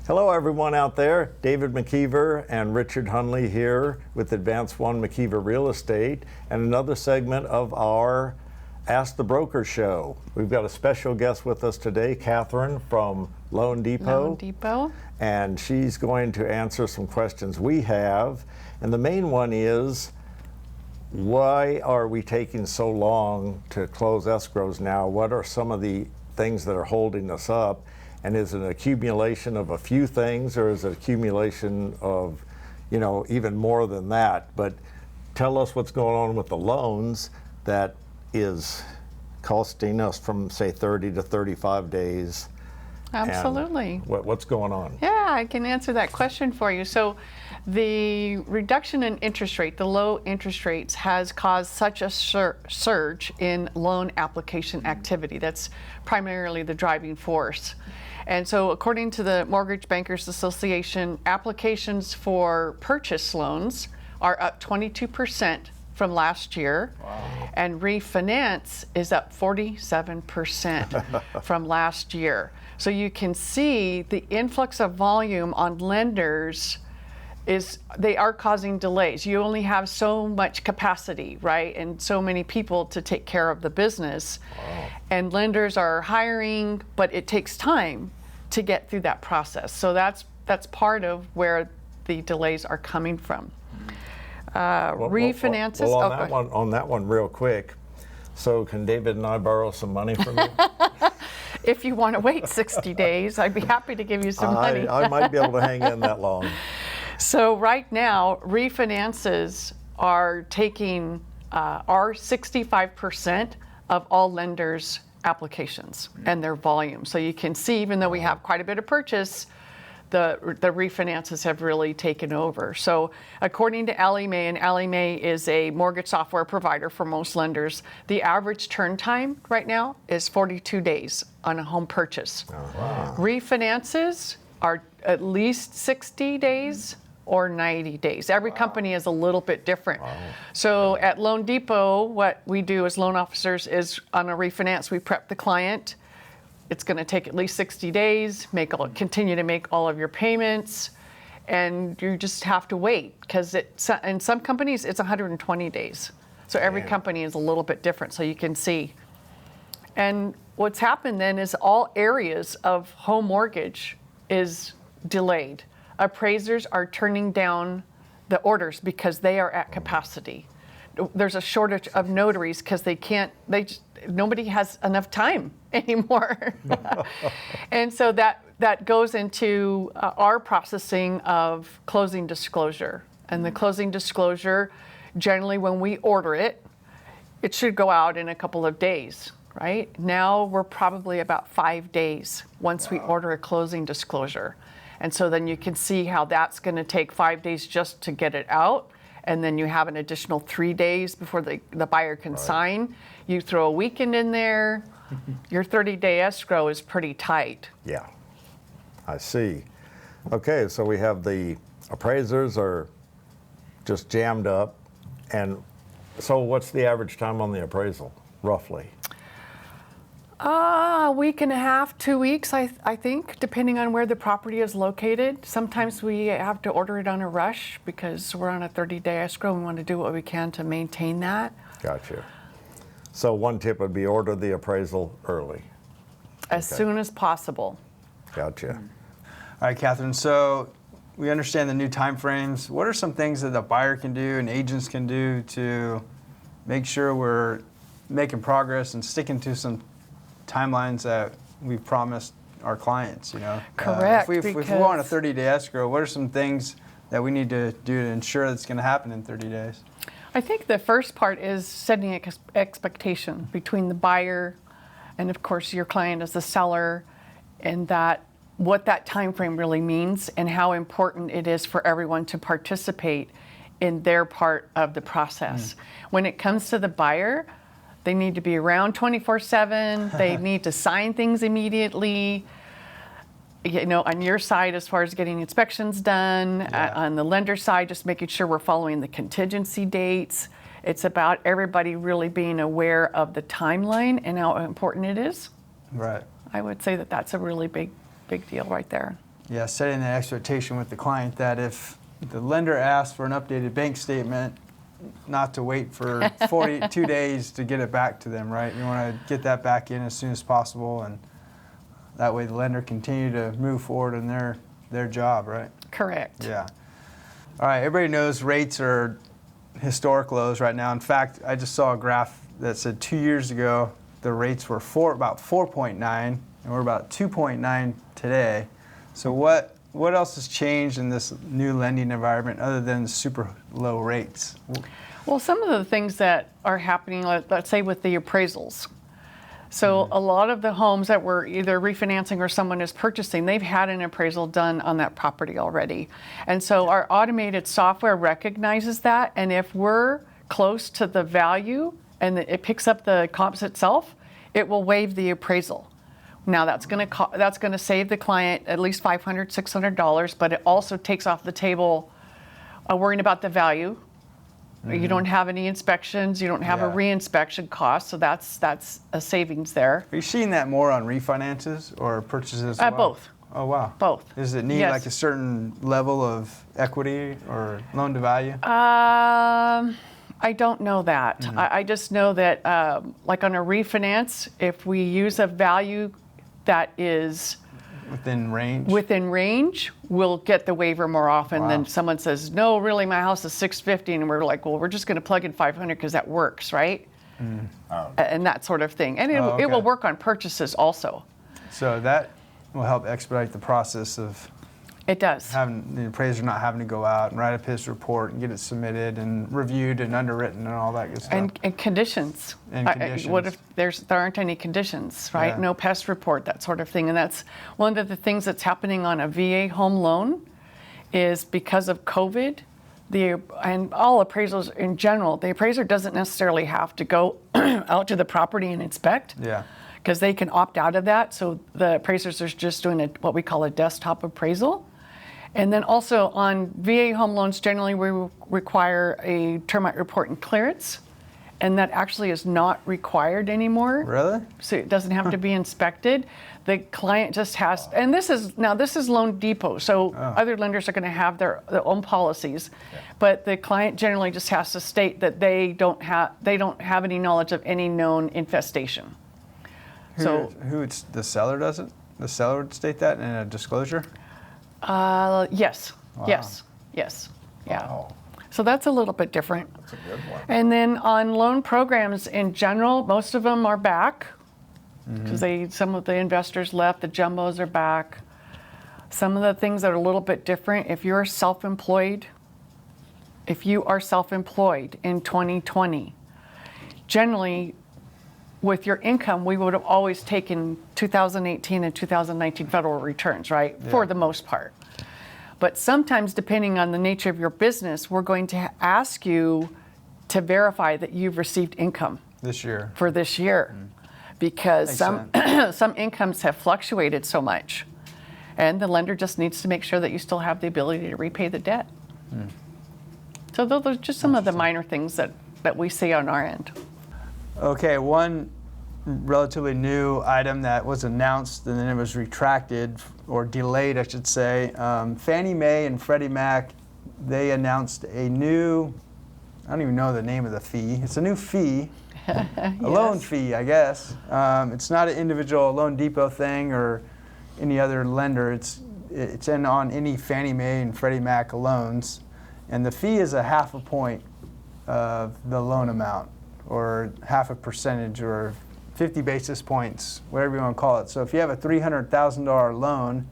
Hello everyone out there. David McKeever and Richard Hunley here with Advanced One McKeever Real Estate and another segment of our Ask the Broker show. We've got a special guest with us today, Kathyrn from Loan Depot. And she's going to answer some questions we have. And the main one is, why are we taking so long to close escrows now? What are some of the things that are holding us up? And is it an accumulation of a few things, or is it accumulation of, even more than that? But tell us what's going on with the loans that is costing us from, say, 30 to 35 days. Absolutely. What's going on? Yeah, I can answer that question for you. So the reduction in interest rate, the low interest rates, has caused such a surge in loan application activity. That's primarily the driving force. And so according to the Mortgage Bankers Association, applications for purchase loans are up 22% from last year. Wow. And refinance is up 47% from last year. So you can see the influx of volume on lenders they are causing delays. You only have so much capacity, right? And so many people to take care of the business. Wow. And lenders are hiring, but it takes time to get through that process. So that's part of where the delays are coming from. Refinances. Well, on that one real quick. So can David and I borrow some money from you? If you want to wait 60 days, I'd be happy to give you some money. I might be able to hang in that long. So right now, refinances are taking 65% of all lenders' applications and their volume. So you can see, even though we have quite a bit of purchase, the refinances have really taken over. So according to Fannie Mae, and Fannie Mae is a mortgage software provider for most lenders, the average turn time right now is 42 days on a home purchase. Oh, wow. Refinances are at least 60 days or 90 days. Every company is a little bit different. Wow. So at Loan Depot, what we do as loan officers is, on a refinance, we prep the client. It's going to take at least 60 days, continue to make all of your payments, and you just have to wait, because in some companies it's 120 days. So every company is a little bit different, so you can see. And what's happened then is all areas of home mortgage is delayed. Appraisers are turning down the orders because they are at capacity. There's a shortage of notaries because nobody has enough time anymore. And so that goes into our processing of closing disclosure. And the closing disclosure, generally when we order it, it should go out in a couple of days, right? Now we're probably about 5 days once we order a closing disclosure. And so then you can see how that's going to take 5 days just to get it out. And then you have an additional 3 days before the buyer can sign. You throw a weekend in there, your 30-day escrow is pretty tight. Yeah, I see. Okay, so we have the appraisers are just jammed up. And so what's the average time on the appraisal, roughly? A week and a half, 2 weeks, I think, depending on where the property is located. Sometimes we have to order it on a rush because we're on a 30-day escrow and we want to do what we can to maintain that. Gotcha. So one tip would be order the appraisal early. As soon as possible. Gotcha. All right, Kathyrn, so we understand the new timeframes. What are some things that the buyer can do and agents can do to make sure we're making progress and sticking to some timelines that we've promised our clients, Correct. If we go on a 30-day escrow, what are some things that we need to do to ensure that's going to happen in 30 days? I think the first part is setting expectation between the buyer and, of course, your client as the seller, and what that time frame really means and how important it is for everyone to participate in their part of the process. When it comes to the buyer, they need to be around 24/7. They need to sign things immediately. On your side, as far as getting inspections done, on the lender side, just making sure we're following the contingency dates. It's about everybody really being aware of the timeline and how important it is. Right. I would say that that's a really big deal right there. Yeah, setting the expectation with the client that if the lender asks for an updated bank statement, not to wait for 42 days to get it back to them, right? You want to get that back in as soon as possible, and that way the lender continue to move forward in their job, right? Correct. Yeah. All right, everybody knows rates are historic lows right now. In fact, I just saw a graph that said 2 years ago the rates were about 4.9, and we're about 2.9 today. So what else has changed in this new lending environment other than super low rates? Well, some of the things that are happening, let's say with the appraisals. So a lot of the homes that we're either refinancing or someone is purchasing, they've had an appraisal done on that property already. And so our automated software recognizes that, and if we're close to the value and it picks up the comps itself, it will waive the appraisal. Now that's going to save the client at least $500, $600, but it also takes off the table worrying about the value. You don't have any inspections, you don't have a re-inspection cost, so that's a savings there. Are you seeing that more on refinances or purchases as well? Both. Oh, wow. Both. Does it need Yes. like a certain level of equity or loan to value? I don't know that. I just know that, like on a refinance, if we use a value that is Within range? we'll get the waiver more often Wow. than someone says, no, really, my house is $650, and we're like, well, we're just going to plug in $500 because that works, right? And that sort of thing. And Oh, it will okay. work on purchases also. So that will help expedite the process of It does. having the appraiser not having to go out and write up his report and get it submitted and reviewed and underwritten and all that good stuff. And conditions. And What if there aren't any conditions, right? Yeah. No pest report, that sort of thing. And that's one of the things that's happening on a VA home loan is because of COVID, and all appraisals in general, the appraiser doesn't necessarily have to go out to the property and inspect. Yeah. Because they can opt out of that. So the appraisers are just doing what we call a desktop appraisal. And then also on VA home loans, generally we require a termite report and clearance. And that actually is not required anymore. Really? So it doesn't have to be inspected. The client just has, and this is Loan Depot, so other lenders are going to have their own policies, but the client generally just has to state that they don't have any knowledge of any known infestation. The seller doesn't? The seller would state that in a disclosure? Yes, Wow. yes, yeah. Wow. So that's a little bit different. That's a good one. And then on loan programs in general, most of them are back because some of the investors left, the jumbos are back. Some of the things that are a little bit different, if you are self-employed in 2020, generally with your income, we would have always taken 2018 and 2019 federal returns, right? Yeah. For the most part. But sometimes, depending on the nature of your business, we're going to ask you to verify that you've received income This year. for this year. Because Makes some incomes have fluctuated so much. And the lender just needs to make sure that you still have the ability to repay the debt. So those are just some of the minor things that we see on our end. Okay, one relatively new item that was announced and then it was retracted or delayed, I should say. Fannie Mae and Freddie Mac, they announced a new, I don't even know the name of the fee. It's a new fee, a loan fee, I guess. It's not an individual Loan Depot thing or any other lender. It's on any Fannie Mae and Freddie Mac loans. And the fee is a 0.5 point of the loan amount, or 0.5 percentage, or 50 basis points, whatever you want to call it. So if you have a $300,000 loan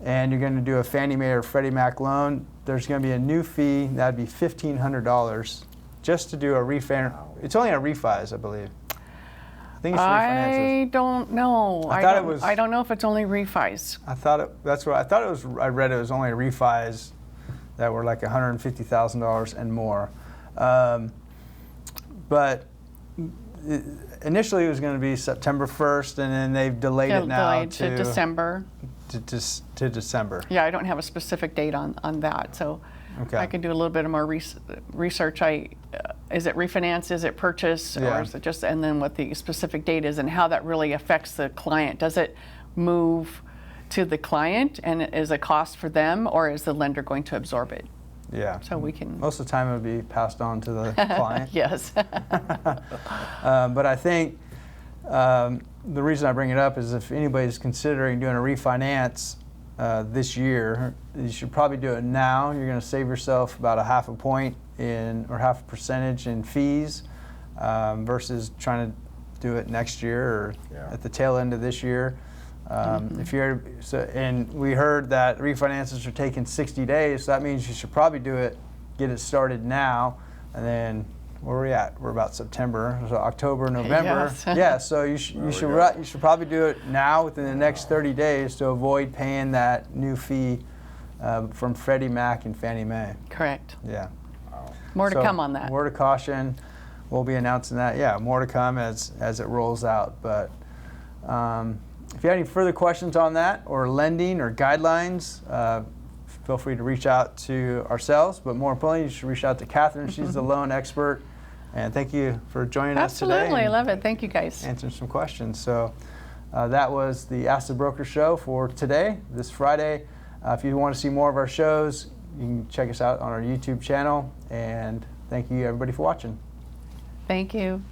and you're going to do a Fannie Mae or Freddie Mac loan, there's going to be a new fee. That'd be $1,500 just to do a refinance. It's only a refis, I believe. I think it's refinances. I don't know. I thought it was- I don't know if it's only refis. I read it was only refis that were like $150,000 and more. But initially it was going to be September 1st, and then they've delayed it now Delayed to December. to December. Yeah, I don't have a specific date on that, so Okay. I can do a little bit of more research. Is it refinance? Is it purchase? Yeah. Or is it just, and then what the specific date is and how that really affects the client. Does it move to the client and is a cost for them, or is the lender going to absorb it? Yeah. So we can. Most of the time it would be passed on to the client. Yes. But I think the reason I bring it up is if anybody's considering doing a refinance this year, you should probably do it now. You're going to save yourself about a half a point or half a percentage in fees versus trying to do it next year or at the tail end of this year. If you're and we heard that refinances are taking 60 days, so that means you should probably get it started now, and then where are we at? We're about September, so October, November. Yes. Yeah, so you should probably do it now within the next 30 days to avoid paying that new fee from Freddie Mac and Fannie Mae. Correct. Yeah. More to So, come on that. Word of caution. We'll be announcing that. Yeah, more to come as it rolls out. But if you have any further questions on that or lending or guidelines, feel free to reach out to ourselves. But more importantly, you should reach out to Kathyrn. She's the loan expert. And thank you for joining us today. Absolutely. I and love it. Thank you, guys. answering some questions. So that was the Ask the Broker show for today, this Friday. If you want to see more of our shows, you can check us out on our YouTube channel. And thank you, everybody, for watching. Thank you.